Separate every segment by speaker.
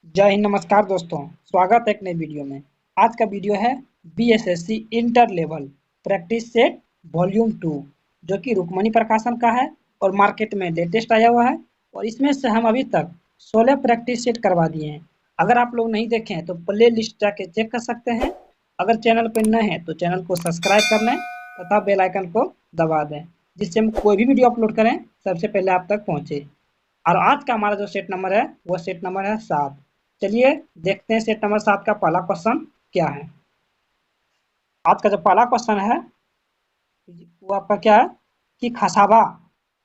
Speaker 1: जय हिंद, नमस्कार दोस्तों। स्वागत है एक नई वीडियो में। आज का वीडियो है BSSC inter level practice set volume 2 जो कि रुक्मणी प्रकाशन का है और मार्केट में लेटेस्ट आया हुआ है। और इसमें से हम अभी तक 16 प्रैक्टिस सेट करवा दिए हैं। अगर आप लोग नहीं देखे हैं तो प्ले लिस्ट जाके चेक कर सकते हैं। अगर चैनल पर नए हैं तो चैनल को सब्सक्राइब कर लें तथा बेल आइकन को दबा दें, जिससे हम कोई भी वीडियो अपलोड करें सबसे पहले आप तक पहुँचे। और आज का हमारा जो सेट नंबर है वो सेट नंबर है 7। चलिए देखते हैं सेट नंबर 7 का पहला क्वेश्चन क्या है। आज का जो पहला क्वेश्चन है वो आपका क्या है कि खसाबा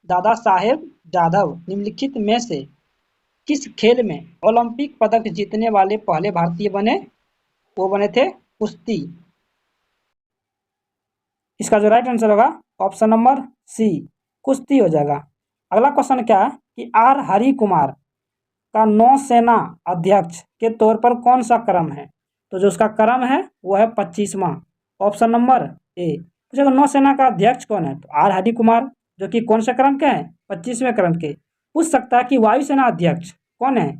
Speaker 1: दादा साहेब जाधव निम्नलिखित में से किस खेल में ओलंपिक पदक जीतने वाले पहले भारतीय बने? वो बने थे कुश्ती। इसका जो राइट आंसर होगा ऑप्शन नंबर सी, कुश्ती हो जाएगा। अगला क्वेश्चन क्या है कि आर हरि कुमार का नौसेना अध्यक्ष के तौर पर कौन सा क्रम है? तो जो उसका क्रम है वो है 25वां। Option number A. पूछेगा नौसेना का अध्यक्ष कौन है, तो आर हरि कुमार जो कि कौन सा क्रम के हैं, 25वें क्रम के। पूछ सकता है कि वायुसेना अध्यक्ष कौन है,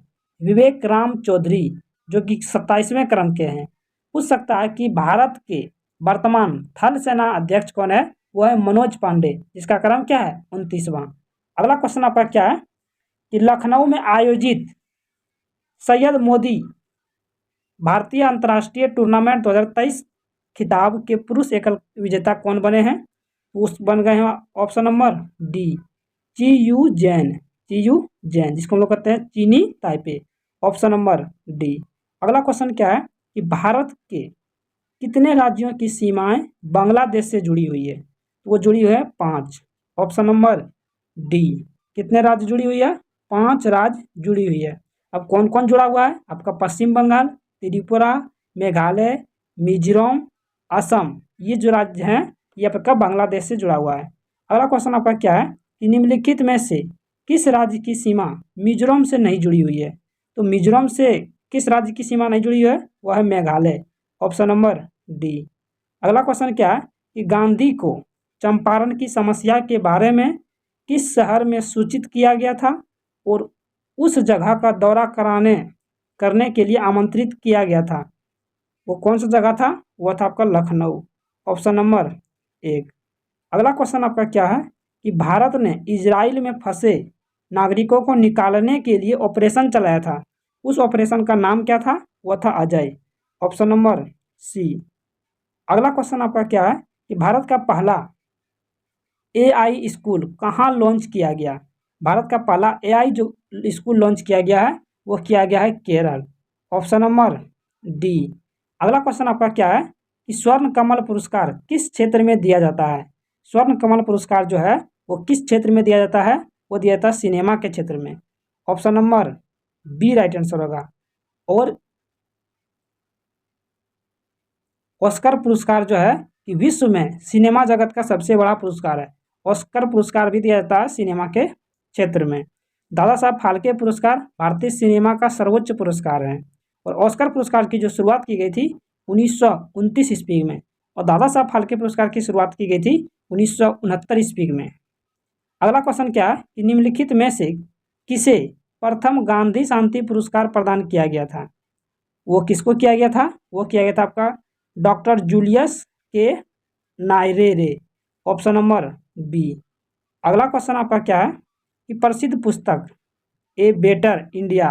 Speaker 1: विवेक राम चौधरी जो कि 27वें क्रम के हैं। पूछ सकता है कि भारत के वर्तमान थल सेना अध्यक्ष कौन है, वो है मनोज पांडे जिसका क्रम क्या है, 29वां। अगला क्वेश्चन आपका क्या है कि लखनऊ में आयोजित सैयद मोदी भारतीय अंतर्राष्ट्रीय टूर्नामेंट 2023 खिताब के पुरुष एकल विजेता कौन बने हैं? उस बन गए हैं ऑप्शन नंबर डी, चीयू जैन। चीयू जैन जिसको हम लोग कहते हैं चीनी ताइपे। Option number D. अगला क्वेश्चन क्या है कि भारत के कितने राज्यों की सीमाएं बांग्लादेश से जुड़ी हुई है? वो जुड़ी हुई है 5। Option number D. कितने राज्य जुड़ी हुई है? 5 राज्य जुड़ी हुई है। अब कौन कौन जुड़ा हुआ है? आपका पश्चिम बंगाल, त्रिपुरा, मेघालय, मिजोरम, असम, ये जो राज्य हैं ये आपका बांग्लादेश से जुड़ा हुआ है। अगला क्वेश्चन आपका क्या है कि निम्नलिखित में से किस राज्य की सीमा मिजोरम से नहीं जुड़ी हुई है? तो मिजोरम से किस राज्य की सीमा नहीं जुड़ी हुई है? वह है मेघालय। Option number D. अगला क्वेश्चन क्या है कि गांधी को चंपारण की समस्या के बारे में किस शहर में सूचित किया गया था और उस जगह का दौरा करने के लिए आमंत्रित किया गया था? वो कौन सा जगह था? वो था आपका लखनऊ। Option number 1। अगला क्वेश्चन आपका क्या है कि भारत ने इजराइल में फंसे नागरिकों को निकालने के लिए ऑपरेशन चलाया था, उस ऑपरेशन का नाम क्या था? वो था अजय। Option number C. अगला क्वेश्चन आपका क्या है कि भारत का पहला एआई स्कूल कहाँ लॉन्च किया गया? भारत का पहला एआई जो स्कूल लॉन्च किया गया है वो किया गया है केरल। Option number D. अगला क्वेश्चन आपका क्या है कि स्वर्ण कमल पुरस्कार किस क्षेत्र में दिया जाता है? स्वर्ण कमल पुरस्कार जो है वो किस क्षेत्र में दिया जाता है? वो दिया जाता है सिनेमा के क्षेत्र में। Option number B right answer होगा। और ऑस्कर पुरस्कार जो है कि विश्व में सिनेमा जगत का सबसे बड़ा पुरस्कार है। ऑस्कर पुरस्कार भी दिया जाता है सिनेमा के क्षेत्र में। दादा साहब फाल्के पुरस्कार भारतीय सिनेमा का सर्वोच्च पुरस्कार है। और ऑस्कर पुरस्कार की जो शुरुआत की गई थी 1929 ईस्वी में, और दादा साहब फाल्के पुरस्कार की शुरुआत की गई थी 1969 ईस्वी में। अगला क्वेश्चन क्या है कि निम्नलिखित में से किसे प्रथम गांधी शांति पुरस्कार प्रदान किया गया था? वो किसको किया गया था? वो किया गया था आपका doctor Julius K Nyerere. Option number B. अगला क्वेश्चन आपका क्या है कि प्रसिद्ध पुस्तक a better India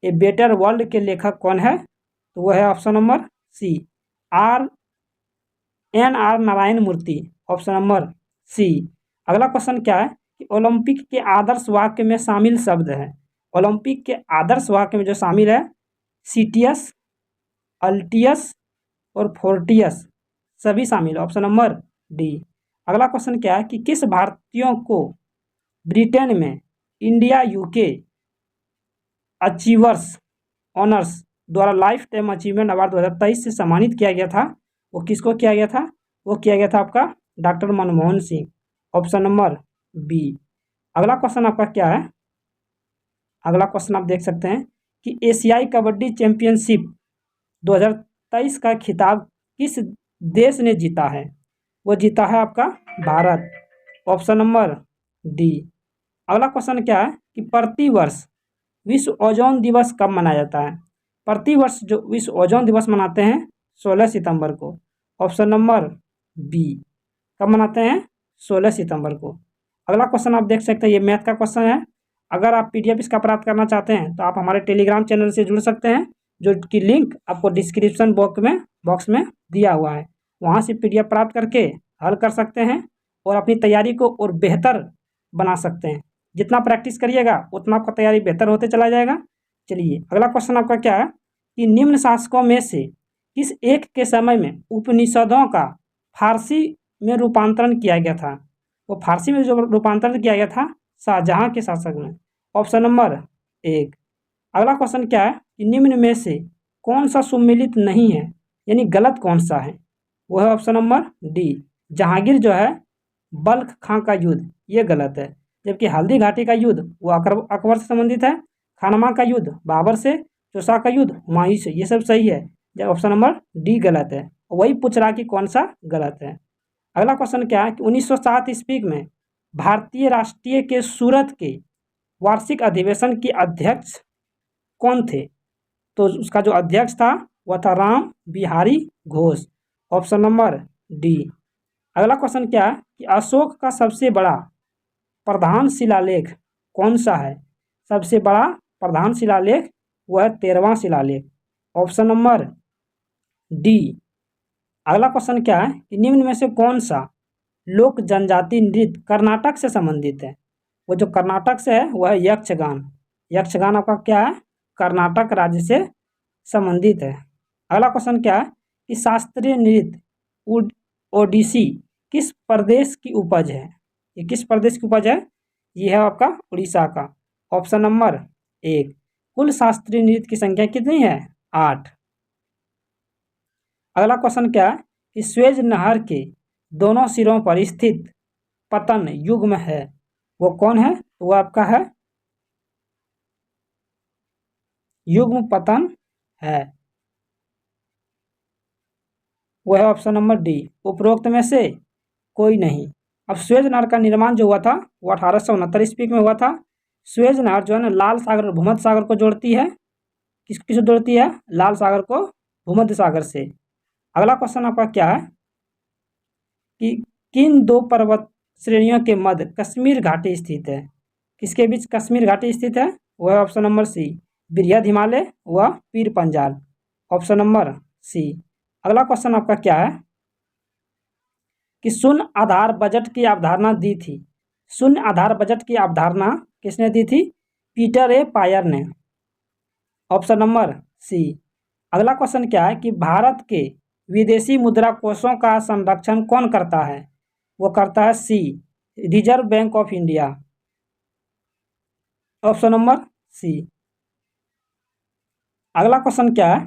Speaker 1: a better world के लेखक कौन है? तो वो है option number C, R Narayana Murthy. Option number C. अगला क्वेश्चन क्या है कि ओलंपिक के आदर्श वाक्य में शामिल शब्द है। ओलंपिक के आदर्श वाक्य में जो शामिल है सीटियस, अल्टियस और फोर्टियस सभी शामिल। Option number D. अगला क्वेश्चन क्या है कि किस भारतीयों को ब्रिटेन में इंडिया यूके अचीवर्स ऑनर्स द्वारा लाइफ टाइम अचीवमेंट अवार्ड 2023 से सम्मानित किया गया था? वो किसको किया गया था? वो किया गया था आपका doctor Manmohan Singh. Option number B. अगला क्वेश्चन आपका क्या है? अगला क्वेश्चन आप देख सकते हैं कि एशियाई कबड्डी चैंपियनशिप 2023 का खिताब किस देश ने जीता है? वो जीता है आपका भारत। Option number D. अगला क्वेश्चन क्या है कि प्रतिवर्ष विश्व ओजोन दिवस कब मनाया जाता है? प्रतिवर्ष जो विश्व ओजोन दिवस मनाते हैं 16 सितंबर को। Option number B. कब मनाते हैं? 16 सितंबर को। अगला क्वेश्चन आप देख सकते हैं, ये मैथ का क्वेश्चन है। अगर आप पीडीएफ इसका प्राप्त करना चाहते हैं तो आप हमारे टेलीग्राम चैनल से जुड़ सकते हैं, जो कि लिंक आपको डिस्क्रिप्शन बॉक्स में दिया हुआ है। वहाँ से पीडीएफ प्राप्त करके हल कर सकते हैं और अपनी तैयारी को और बेहतर बना सकते हैं। जितना प्रैक्टिस करिएगा उतना आपका तैयारी बेहतर होते चला जाएगा। चलिए अगला क्वेश्चन आपका क्या है कि निम्न शासकों में से किस एक के समय में उपनिषदों का फारसी में रूपांतरण किया गया था? वो फारसी में जो रूपांतरण किया गया था शाहजहां के शासक में। Option number 1। अगला क्वेश्चन क्या है कि निम्न में से कौन सा सुमेलित नहीं है, यानी गलत कौन सा है? वो है ऑप्शन नंबर डी। जहांगीर जो है बल्ख खां का युद्ध, ये गलत है। जबकि हल्दी घाटी का युद्ध वो अकबर से संबंधित है। खानवा का युद्ध बाबर से, चौसा का युद्ध हुमायूं से, ये सब सही है। जब ऑप्शन नंबर डी गलत है। वही पूछ रहा कि कौन सा गलत है। अगला क्वेश्चन क्या है कि 1907 ईस्वी में भारतीय राष्ट्रीय के सूरत के वार्षिक अधिवेशन के अध्यक्ष कौन थे? तो उसका जो अध्यक्ष था वह था Ram Bihari Ghosh. Option number D. अगला क्वेश्चन क्या है कि अशोक का सबसे बड़ा प्रधान शिलालेख कौन सा है? सबसे बड़ा प्रधान शिलालेख वह है 13वां शिलालेख। Option number D. अगला क्वेश्चन क्या है कि निम्न में से कौन सा लोक जनजाति नृत्य कर्नाटक से संबंधित है? वो जो कर्नाटक से है वह है यक्षगान। यक्षगान आपका क्या है? कर्नाटक राज्य से संबंधित है। अगला क्वेश्चन क्या है कि शास्त्रीय नृत्य ओडिसी किस प्रदेश की उपज है? ये किस प्रदेश की उपज है? ये है आपका उड़ीसा का। Option number 1। कुल शास्त्रीय नृत्य की संख्या कितनी है? 8। अगला क्वेश्चन क्या है कि स्वेज नहर के दोनों सिरों पर स्थित पतन युग्म है, वो कौन है? वो आपका है युग्म पतन है, वो है ऑप्शन नंबर डी। उपरोक्त में से कोई नहीं। अब स्वेज नहर का निर्माण जो हुआ था वो 1869 ईस्वी में हुआ था। स्वेज नहर जो है ना लाल सागर और भूमध्य सागर को जोड़ती है। किसको जोड़ती है? लाल सागर को भूमध्य सागर से। अगला क्वेश्चन आपका क्या है कि किन दो पर्वत श्रेणियों के मध्य कश्मीर घाटी स्थित है? किसके बीच कश्मीर घाटी स्थित है? वह है ऑप्शन नंबर सी, बृहद हिमालय व Pir Panjal. Option number C. अगला क्वेश्चन आपका क्या है कि शून्य आधार बजट की अवधारणा दी थी। शून्य आधार बजट की अवधारणा किसने दी थी? पीटर ए पायर ने। Option number C. अगला क्वेश्चन क्या है कि भारत के विदेशी मुद्रा कोषों का संरक्षण कौन करता है? वो करता है C, Reserve Bank of India. Option number C. अगला क्वेश्चन क्या है?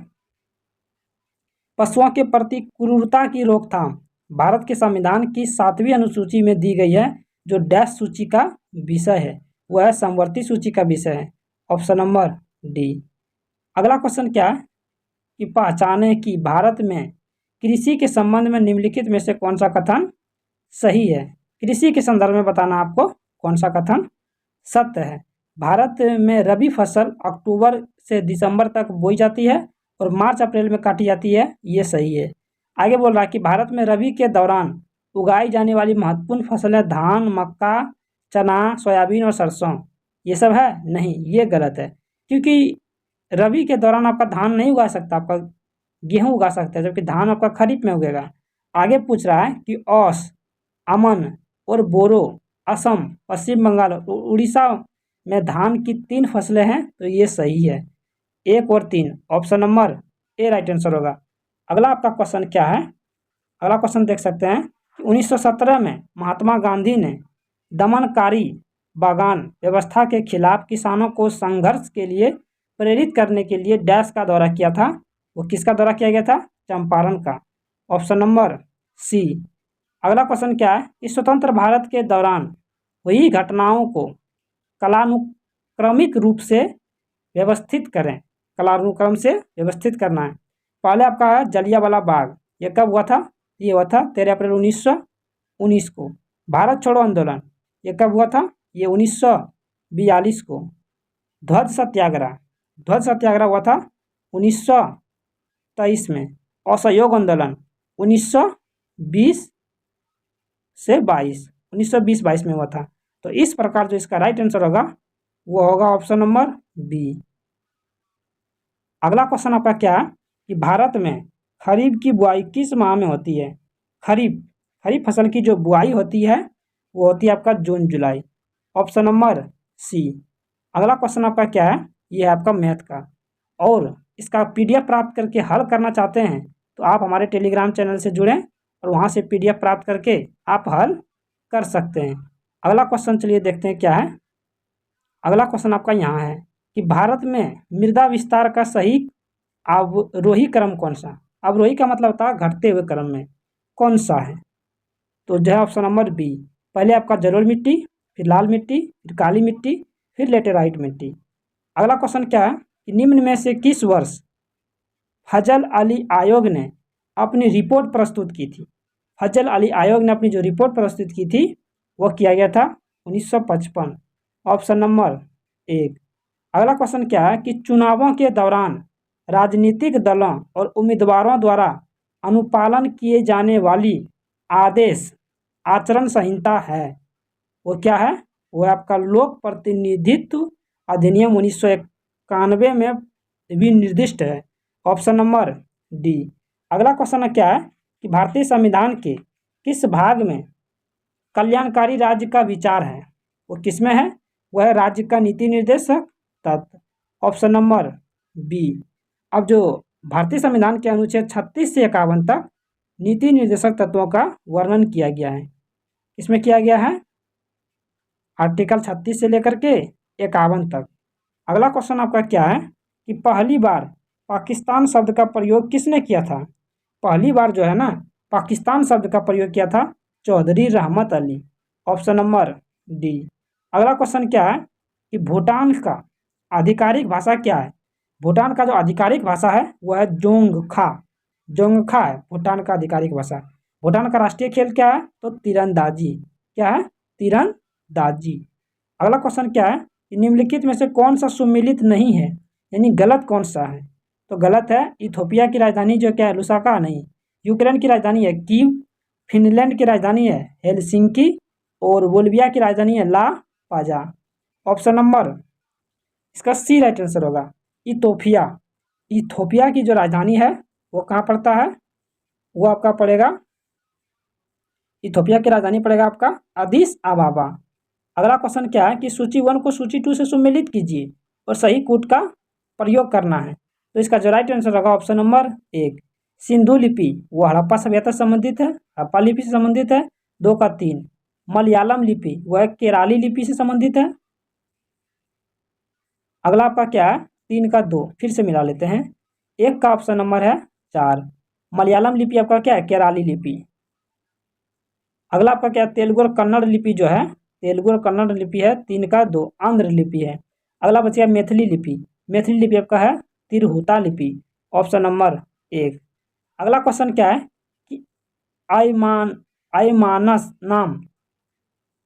Speaker 1: पशुओं के प्रति क्रूरता की रोकथाम भारत के संविधान की 7वीं अनुसूची में दी गई है, जो डैश सूची का विषय है, वह है समवर्ती सूची का विषय है। Option number D. अगला क्वेश्चन क्या है कि पहचाने कि भारत में कृषि के संबंध में निम्नलिखित में से कौन सा कथन सही है? कृषि के संदर्भ में बताना आपको कौन सा कथन सत्य है। भारत में रबी फसल अक्टूबर से दिसंबर तक बोई जाती है और मार्च अप्रैल में काटी जाती है, ये सही है। आगे बोल रहा है कि भारत में रबी के दौरान उगाई जाने वाली महत्वपूर्ण फसलें धान, मक्का, चना, सोयाबीन और सरसों, ये सब है? नहीं, ये गलत है। क्योंकि रबी के दौरान आपका धान नहीं उगा सकता, आपका गेहूँ उगा सकता है, जबकि धान आपका खरीफ में उगेगा। आगे पूछ रहा है कि औस, अमन और बोरो असम, पश्चिम बंगाल और उड़ीसा में धान की 3 फसलें हैं, तो ये सही है। 1 और 3, option number A right answer होगा। अगला आपका क्वेश्चन क्या है? अगला क्वेश्चन देख सकते हैं 1917 में महात्मा गांधी ने दमनकारी बागान व्यवस्था के खिलाफ किसानों को संघर्ष के लिए प्रेरित करने के लिए डैश का दौरा किया था। वो किसका दौरा किया गया था? चंपारण का। Option number C. अगला क्वेश्चन क्या है कि स्वतंत्र भारत के दौरान हुई घटनाओं को कालानुक्रमिक रूप से व्यवस्थित करें। कालानुक्रम से व्यवस्थित करना है। पहले आपका है जलियांवाला बाग, ये कब हुआ था? ये हुआ था 13 अप्रैल 1919 को। भारत छोड़ो आंदोलन, ये कब हुआ था? ये 1942 को। ध्वज सत्याग्रह, ध्वज सत्याग्रह हुआ था 1923 में। असहयोग आंदोलन 1920 से 22, 1920-22 में हुआ था। तो इस प्रकार जो इसका राइट आंसर होगा वो होगा ऑप्शन नंबर बी। अगला क्वेश्चन आपका क्या है कि भारत में खरीफ की बुआई किस माह में होती है? खरीफ, खरीफ फसल की जो बुआई होती है वो होती है आपका जून जुलाई, ऑप्शन नंबर सी। अगला क्वेश्चन आपका क्या है, ये है आपका मैथ का, और इसका पीडीएफ प्राप्त करके हल करना चाहते हैं तो आप हमारे टेलीग्राम चैनल से जुड़ें और वहाँ से पीडीएफ प्राप्त करके आप हल कर सकते हैं। अगला क्वेश्चन चलिए देखते हैं क्या है। अगला क्वेश्चन आपका यहाँ है कि भारत में मृदा विस्तार का सही अवरोही क्रम कौन सा? अवरोही का मतलब होता है घटते हुए क्रम में, कौन सा है? तो जो है ऑप्शन नंबर बी। पहले आपका जलोढ़ मिट्टी, फिर लाल मिट्टी, फिर काली मिट्टी, फिर लेटेराइट मिट्टी। अगला क्वेश्चन क्या है कि निम्न में से किस वर्ष फजल अली आयोग ने अपनी रिपोर्ट प्रस्तुत की थी? फजल अली आयोग ने अपनी जो रिपोर्ट प्रस्तुत की थी वो किया गया था 1955, ऑप्शन नंबर एक। अगला क्वेश्चन क्या है कि चुनावों के दौरान राजनीतिक दलों और उम्मीदवारों द्वारा अनुपालन किए जाने वाली आदेश आचरण संहिता है, वो क्या है? वो आपका लोक प्रतिनिधित्व अधिनियम 1991 में भी निर्दिष्ट है, ऑप्शन नंबर डी। अगला क्वेश्चन क्या है कि भारतीय संविधान के किस भाग में कल्याणकारी राज्य का विचार है? वो किस में है? वह है राज्य का नीति निर्देशक तत्व, ऑप्शन नंबर बी। अब जो भारतीय संविधान के अनुच्छेद 36 से 51 तक नीति निर्देशक तत्वों का वर्णन किया गया है। इसमें किया गया है आर्टिकल 36 से लेकर के 51 तक। अगला क्वेश्चन आपका क्या है कि पहली बार पाकिस्तान शब्द का प्रयोग किसने किया था? पहली बार जो है ना पाकिस्तान शब्द का प्रयोग किया था चौधरी रहमत अली, ऑप्शन नंबर डी। अगला क्वेश्चन क्या है कि भूटान का आधिकारिक भाषा क्या है? भूटान का जो आधिकारिक भाषा है वह है जोंगखा, जोंगखा है भूटान का आधिकारिक भाषा। भूटान का राष्ट्रीय खेल क्या है? तो तीरंदाजी, क्या है? तीरंदाजी। अगला क्वेश्चन क्या है कि निम्नलिखित में से कौन सा सुमेलित नहीं है, यानी गलत कौन सा है? तो गलत है इथोपिया की राजधानी जो क्या है लुसाका नहीं, यूक्रेन की राजधानी है कीव, फिनलैंड की राजधानी है हेलसिंकी, और बोल्विया की राजधानी है ला पाजा। ऑप्शन नंबर इसका सी राइट आंसर होगा इथोपिया। इथोपिया की जो राजधानी है वो कहाँ पड़ता है? वो आपका पड़ेगा, इथोपिया की राजधानी पड़ेगा आपका अदिस अबाबा। अगला क्वेश्चन क्या है कि सूची 1 को सूची 2 से सुमेलित कीजिए और सही कूट का प्रयोग करना है। तो इसका जो राइट आंसर होगा ऑप्शन नंबर एक। सिंधु लिपि वो हड़प्पा सभ्यता से संबंधित है, हड़प्पा लिपि से संबंधित है, 2 का 3। मलयालम लिपि वह केराली लिपि से संबंधित है। अगला आपका क्या है 3 का 2, फिर से मिला लेते हैं। 1 का ऑप्शन नंबर है 4, मलयालम लिपि आपका क्या है केराली लिपि। अगला आपका क्या है तेलुगु और कन्नड़ लिपि जो है, तेलुगु और कन्नड़ लिपि है 3 का 2, आंध्र लिपि है। अगला बच गया मैथिली लिपि, मैथिली लिपि आपका है तिरहुता लिपि, ऑप्शन नंबर 1। अगला क्वेश्चन क्या है कि आयमानस नाम,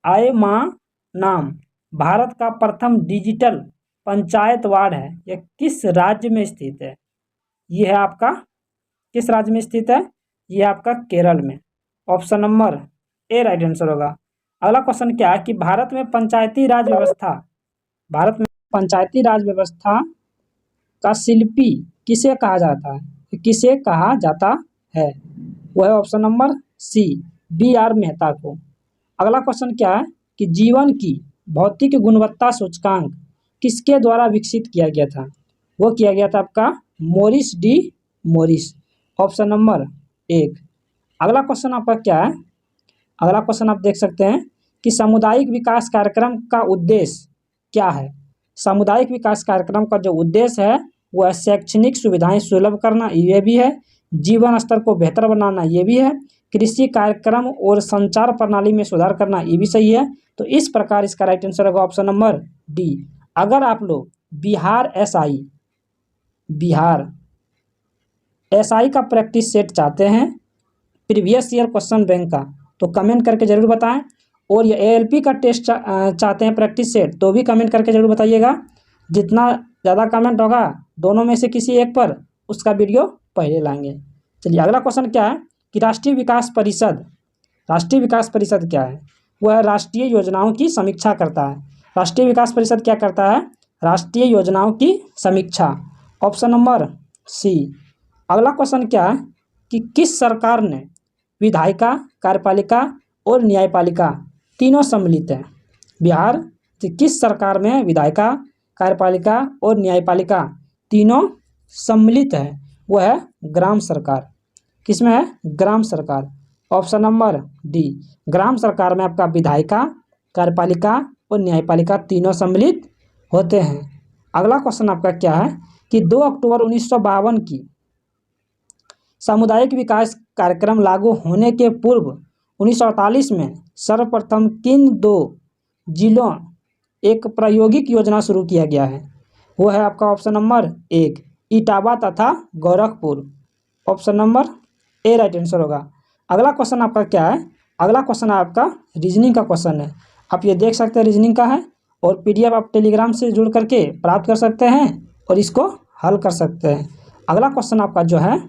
Speaker 1: आयमा नाम भारत का प्रथम डिजिटल पंचायत वार्ड है, यह किस राज्य में स्थित है? ये है आपका किस राज्य में स्थित है? ये आपका केरल में, option number A right answer होगा। अगला क्वेश्चन क्या है कि भारत में पंचायती राज व्यवस्था, भारत में पंचायती राज व्यवस्था का शिल्पी किसे कहा जाता है? किसे कहा जाता है? वह है option number C B R Mehta को। अगला क्वेश्चन क्या है कि जीवन की भौतिक गुणवत्ता सूचकांक किसके द्वारा विकसित किया गया था? वो किया गया था आपका Morris D Morris, option number 1। अगला क्वेश्चन आपका क्या है, अगला क्वेश्चन आप देख सकते हैं कि सामुदायिक विकास कार्यक्रम का उद्देश्य क्या है? सामुदायिक विकास कार्यक्रम का जो उद्देश्य है वह शैक्षणिक सुविधाएं सुलभ करना, ये भी है, जीवन स्तर को बेहतर बनाना, ये भी है, कृषि कार्यक्रम और संचार प्रणाली में सुधार करना, ये भी सही है। तो इस प्रकार इसका राइट आंसर होगा ऑप्शन नंबर डी। अगर आप लोग बिहार एसआई का प्रैक्टिस सेट चाहते हैं प्रीवियस ईयर क्वेश्चन बैंक का, तो कमेंट करके ज़रूर बताएं। और ये एएलपी का टेस्ट चाहते हैं प्रैक्टिस सेट, तो भी कमेंट करके ज़रूर बताइएगा। जितना ज़्यादा कमेंट होगा दोनों में से किसी एक पर, उसका वीडियो पहले लाएंगे। चलिए अगला क्वेश्चन क्या है कि राष्ट्रीय विकास परिषद क्या है? वह राष्ट्रीय योजनाओं की समीक्षा करता है। राष्ट्रीय विकास परिषद क्या करता है? राष्ट्रीय योजनाओं की समीक्षा। Option number C. अगला क्वेश्चन क्या है कि किस सरकार ने विधायिका, कार्यपालिका और न्यायपालिका तीनों सम्मिलित है? बिहार की किस सरकार में विधायिका, कार्यपालिका और न्यायपालिका तीनों सम्मिलित है? वह है ग्राम सरकार। किसमें है? ग्राम सरकार। Option number D. ग्राम सरकार में आपका विधायिका, कार्यपालिका और न्यायपालिका तीनों सम्मिलित होते हैं। अगला क्वेश्चन आपका क्या है कि 2 अक्टूबर 1952 की सामुदायिक विकास कार्यक्रम लागू होने के पूर्व 1948 में सर्वप्रथम किन 2 जिलों एक प्रायोगिक योजना शुरू किया गया है? वो है आपका ऑप्शन नंबर 1 इटावा तथा Gorakhpur. Option number A right answer होगा। अगला क्वेश्चन आपका क्या है? अगला क्वेश्चन आपका रीजनिंग का क्वेश्चन है। आप ये देख सकते हैं रीजनिंग का है, और पीडीएफ आप टेलीग्राम से जुड़ करके प्राप्त कर सकते हैं और इसको हल कर सकते हैं। अगला क्वेश्चन आपका जो है,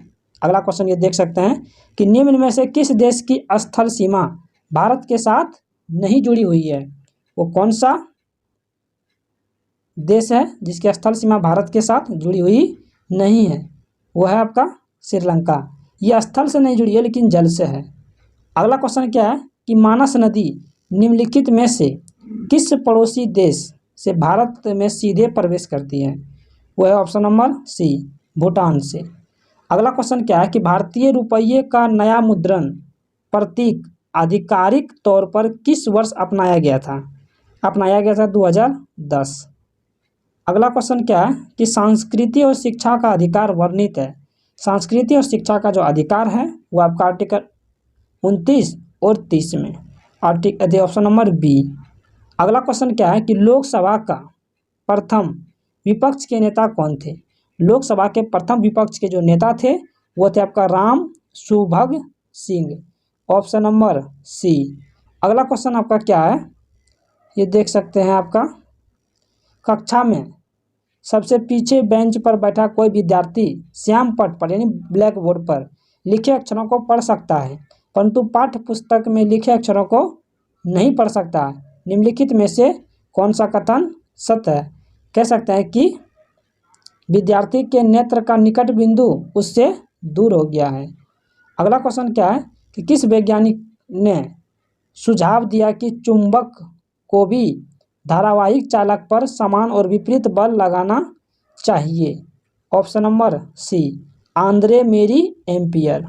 Speaker 1: अगला क्वेश्चन ये देख सकते हैं कि निम्न में से किस देश की स्थल सीमा भारत के साथ नहीं जुड़ी हुई है? वो कौन सा देश है जिसकी स्थल सीमा भारत के साथ जुड़ी हुई नहीं है? वो है आपका श्रीलंका। ये स्थल से नहीं जुड़ी है लेकिन जल से है। अगला क्वेश्चन क्या है कि मानस नदी निम्नलिखित में से किस पड़ोसी देश से भारत में सीधे प्रवेश करती है? वो है ऑप्शन नंबर सी भूटान से। अगला क्वेश्चन क्या है कि भारतीय रुपये का नया मुद्रण प्रतीक आधिकारिक तौर पर किस वर्ष अपनाया गया था? 2010। अगला क्वेश्चन क्या है कि संस्कृति और शिक्षा का अधिकार वर्णित है। संस्कृति और शिक्षा का जो अधिकार है वो आपका आर्टिकल 29 और 30 में। Option number B. अगला क्वेश्चन क्या है कि लोकसभा का प्रथम विपक्ष के नेता कौन थे? लोकसभा के प्रथम विपक्ष के जो नेता थे वो थे आपका Ram Subhag Singh. Option number C. अगला क्वेश्चन आपका क्या है, ये देख सकते हैं आपका कक्षा में सबसे पीछे बेंच पर बैठा कोई विद्यार्थी श्याम पट पर यानी ब्लैक बोर्ड पर लिखे अक्षरों को पढ़ सकता है, परंतु पाठ्य पुस्तक में लिखे अक्षरों को नहीं पढ़ सकता। निम्नलिखित में से कौन सा कथन सत्य है? कह सकते हैं कि विद्यार्थी के नेत्र का निकट बिंदु उससे दूर हो गया है। अगला क्वेश्चन क्या है कि किस वैज्ञानिक ने सुझाव दिया कि चुंबक को भी धारावाहिक चालक पर समान और विपरीत बल लगाना चाहिए? ऑप्शन नंबर सी आंद्रे मेरी एम्पियर।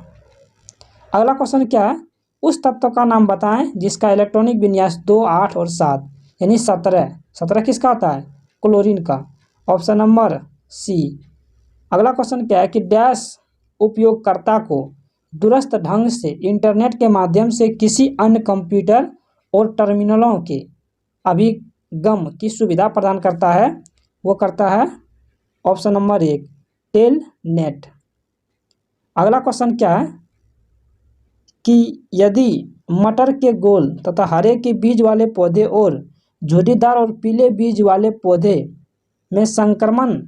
Speaker 1: अगला क्वेश्चन क्या है, उस तत्व का नाम बताएं जिसका इलेक्ट्रॉनिक विन्यास 2, 8 और 7 यानी 17 किसका आता है? क्लोरीन का। Option number C. अगला क्वेश्चन क्या है कि डैश उपयोगकर्ता को दूरस्थ ढंग से इंटरनेट के माध्यम से किसी अन्य कंप्यूटर और टर्मिनलों के अभिगम की सुविधा प्रदान करता है? वो करता है ऑप्शन नंबर 1 टेलनेट। अगला क्वेश्चन क्या है कि यदि मटर के गोल तथा हरे के बीज वाले पौधे और झुर्रीदार और पीले बीज वाले पौधे में संक्रमण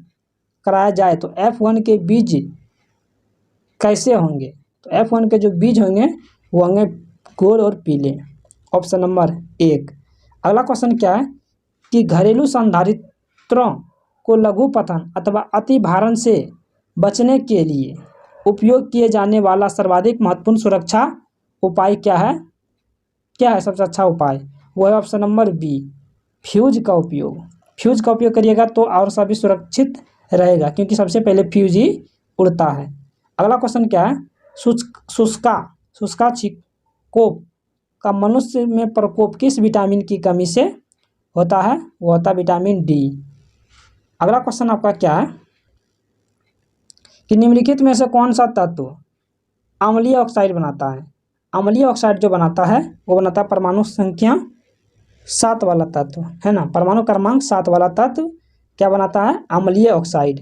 Speaker 1: कराया जाए तो F1 के बीज कैसे होंगे? तो F1 के जो बीज होंगे वो होंगे गोल और पीले। Option number 1। अगला क्वेश्चन क्या है कि घरेलू संधारित्रों को लघुपतन अथवा अति भारण से बचने के लिए उपयोग किए जाने वाला सर्वाधिक महत्वपूर्ण सुरक्षा उपाय क्या है? क्या है सबसे अच्छा उपाय? वो है ऑप्शन नंबर बी फ्यूज का उपयोग। फ्यूज का उपयोग करिएगा तो और सभी सुरक्षित रहेगा, क्योंकि सबसे पहले फ्यूज ही उड़ता है। अगला क्वेश्चन क्या है, शुष्का छिकोप का मनुष्य में प्रकोप किस विटामिन की कमी से होता है? वो होता है विटामिन डी। अगला क्वेश्चन आपका क्या है कि निम्नलिखित में से कौन सा तत्व अम्लीय ऑक्साइड बनाता है? अम्लीय ऑक्साइड जो बनाता है वो बनाता है परमाणु संख्या 7 वाला तत्व, है ना। परमाणु क्रमांक 7 वाला तत्व क्या बनाता है? अम्लीय ऑक्साइड।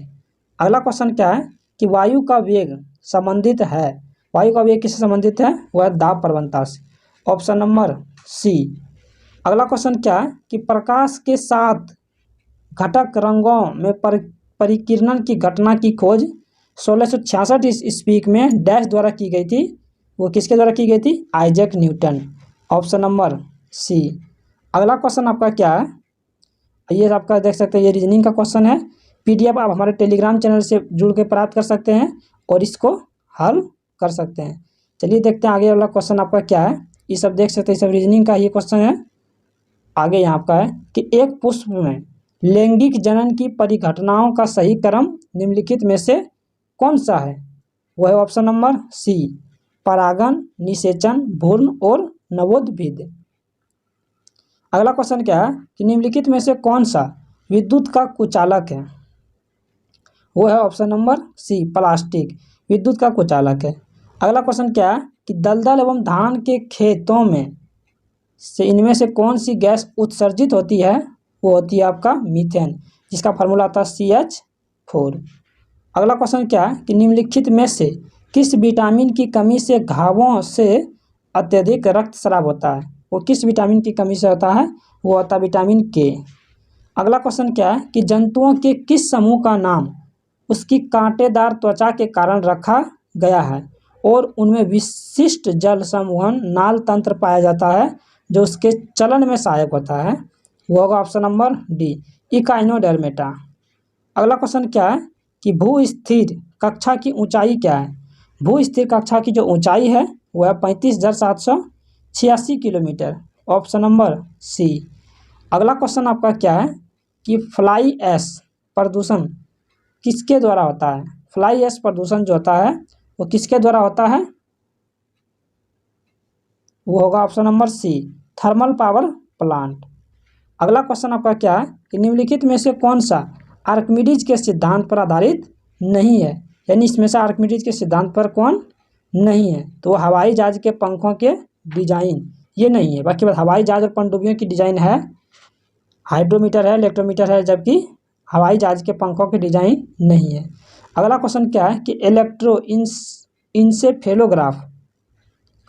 Speaker 1: अगला क्वेश्चन क्या है कि वायु का वेग संबंधित है, वायु का वेग किससे संबंधित है? वह दाब प्रवणता से। Option number C. अगला क्वेश्चन क्या है कि प्रकाश के साथ घटक रंगों में परिकिरण की घटना की खोज 1666 ईस्वी में डैश द्वारा की गई थी। वो किसके द्वारा की गई थी? Isaac Newton. Option number C. अगला क्वेश्चन आपका क्या है, ये आपका देख सकते हैं, ये रीजनिंग का क्वेश्चन है। पीडीएफ आप हमारे टेलीग्राम चैनल से जुड़ के प्राप्त कर सकते हैं और इसको हल कर सकते हैं। चलिए देखते हैं आगे वाला क्वेश्चन आपका क्या है। ये सब देख सकते हैं, सब रीजनिंग का ये क्वेश्चन है। आगे यहाँ आपका है कि एक पुष्प में लैंगिक जनन की परिघटनाओं का सही क्रम निम्नलिखित में से कौन सा है? वह है ऑप्शन नंबर सी, परागन, निषेचन, भ्रूण और नवोत्भिद। अगला क्वेश्चन क्या है कि निम्नलिखित में से कौन सा विद्युत का कुचालक है? वो है ऑप्शन नंबर सी, प्लास्टिक विद्युत का कुचालक है। अगला क्वेश्चन क्या है कि दलदल एवं धान के खेतों में से इनमें से कौन सी गैस उत्सर्जित होती है? वो होती है आपका मीथेन, जिसका फार्मूला आता है CH4। अगला क्वेश्चन क्या है कि निम्नलिखित में से किस विटामिन की कमी से घावों से अत्यधिक रक्तस्राव होता है? वो किस विटामिन की कमी से होता है? वो होता है विटामिन के। अगला क्वेश्चन क्या है कि जंतुओं के किस समूह का नाम उसकी कांटेदार त्वचा के कारण रखा गया है और उनमें विशिष्ट जल संवहन नाल तंत्र पाया जाता है जो उसके चलन में सहायक होता है? वो होगा ऑप्शन नंबर डी, इकाइनोडर्मेटा। अगला क्वेश्चन क्या है कि भू स्थिर कक्षा की ऊंचाई क्या है? भू स्थिर कक्षा की जो ऊंचाई है वह 35,786 किलोमीटर। Option number C. अगला क्वेश्चन आपका क्या है कि फ्लाई ऐश प्रदूषण किसके द्वारा होता है? फ्लाई ऐश प्रदूषण जो होता है वो किसके द्वारा होता है? वो होगा option number C, thermal power plant. अगला क्वेश्चन आपका क्या है कि निम्नलिखित में से कौन सा आर्किमिडीज के सिद्धांत पर आधारित नहीं है? यानी इसमें से आर्किमिडीज के सिद्धांत पर कौन नहीं है? तो हवाई जहाज के पंखों के डिजाइन ये नहीं है, बाकी हवाई जहाज और पनडुब्बियों की डिजाइन है, हाइड्रोमीटर है, इलेक्ट्रोमीटर है, जबकि हवाई जहाज के पंखों की डिजाइन नहीं है। अगला क्वेश्चन क्या है कि इलेक्ट्रो इंसेफेलोग्राफ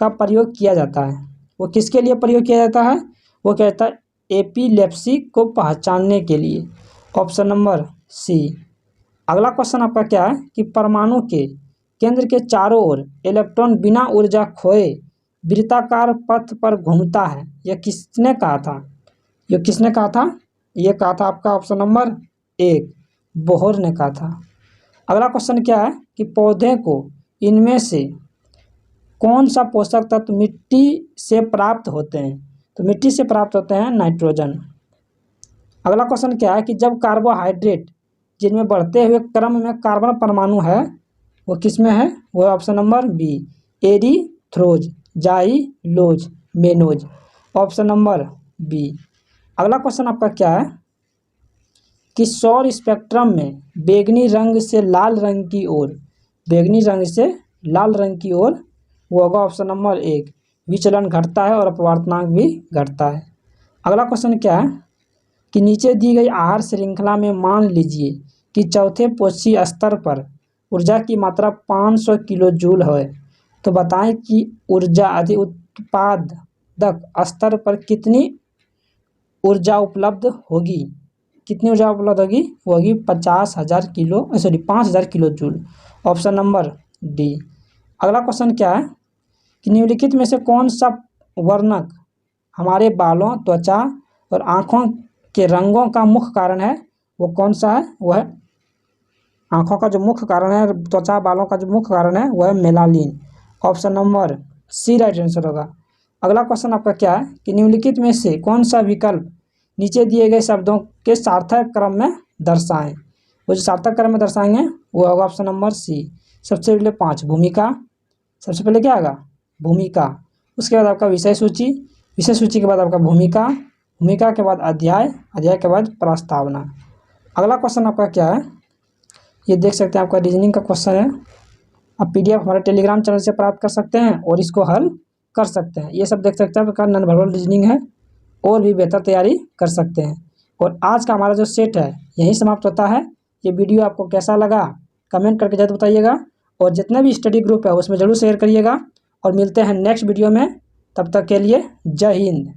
Speaker 1: का प्रयोग किया जाता है, वो किसके लिए प्रयोग किया जाता है? वो कहता है एपिलेप्सी को पहचानने के लिए। Option number C. अगला क्वेश्चन आपका क्या है कि परमाणु के केंद्र के चारों ओर इलेक्ट्रॉन बिना ऊर्जा खोए वृत्ताकार पथ पर घूमता है, यह किसने कहा था? ये किसने कहा था? ये कहा था आपका ऑप्शन नंबर 1, बोहर ने कहा था। अगला क्वेश्चन क्या है कि पौधे को इनमें से कौन सा पोषक तत्व मिट्टी से प्राप्त होते हैं? तो मिट्टी से प्राप्त होते हैं नाइट्रोजन। अगला क्वेश्चन क्या है कि जब कार्बोहाइड्रेट जिनमें बढ़ते हुए क्रम में कार्बन परमाणु है वो किस में है? वो option number B, erythrose, xylose, mannose. Option number B. अगला क्वेश्चन आपका क्या है कि सौर स्पेक्ट्रम में बैंगनी रंग से लाल रंग की ओर, बैंगनी रंग से लाल रंग की ओर वो होगा ऑप्शन नंबर 1, विचलन घटता है और अपवर्तनांक भी घटता है। अगला क्वेश्चन क्या है कि नीचे दी गई आहार श्रृंखला में मान लीजिए कि चौथे पोषी स्तर पर ऊर्जा की मात्रा 500 किलो जूल है, तो बताएं कि ऊर्जा अधिक उत्पादक स्तर पर कितनी ऊर्जा उपलब्ध होगी? कितनी ऊर्जा उपलब्ध होगी? वो होगी 5,000 kilo joule. Option number D. अगला क्वेश्चन क्या है कि निम्नलिखित में से कौन सा वर्णक हमारे बालों, त्वचा और आँखों के रंगों का मुख्य कारण है? वो कौन सा है? वो है आँखों का जो मुख्य कारण है, त्वचा, बालों का जो मुख्य कारण है वो है melanin. Option number C right answer होगा। अगला क्वेश्चन आपका क्या है कि निम्नलिखित में से कौन सा विकल्प नीचे दिए गए शब्दों के सार्थक क्रम में दर्शाएं? वो जो सार्थक क्रम में दर्शाएंगे वो होगा ऑप्शन नंबर सी। सबसे पहले 5 भूमिका, सबसे पहले क्या आएगा? भूमिका। उसके बाद आपका विषय सूची, विषय सूची के बाद आपका भूमिका, भूमिका के बाद अध्याय, अध्याय के बाद प्रस्तावना। अगला क्वेश्चन आपका क्या है, ये देख सकते हैं आपका रीजनिंग का क्वेश्चन है। आप पीडीएफ हमारे टेलीग्राम चैनल से प्राप्त कर सकते हैं और इसको हल कर सकते हैं। ये सब देख सकते हैं आपका नॉन वर्बल रीजनिंग है और भी बेहतर तैयारी कर सकते हैं। और आज का हमारा जो सेट है यहीं समाप्त होता है। ये वीडियो आपको कैसा लगा कमेंट करके जरूर बताइएगा और जितने भी स्टडी ग्रुप है उसमें ज़रूर शेयर करिएगा और मिलते हैं नेक्स्ट वीडियो में। तब तक के लिए जय हिंद।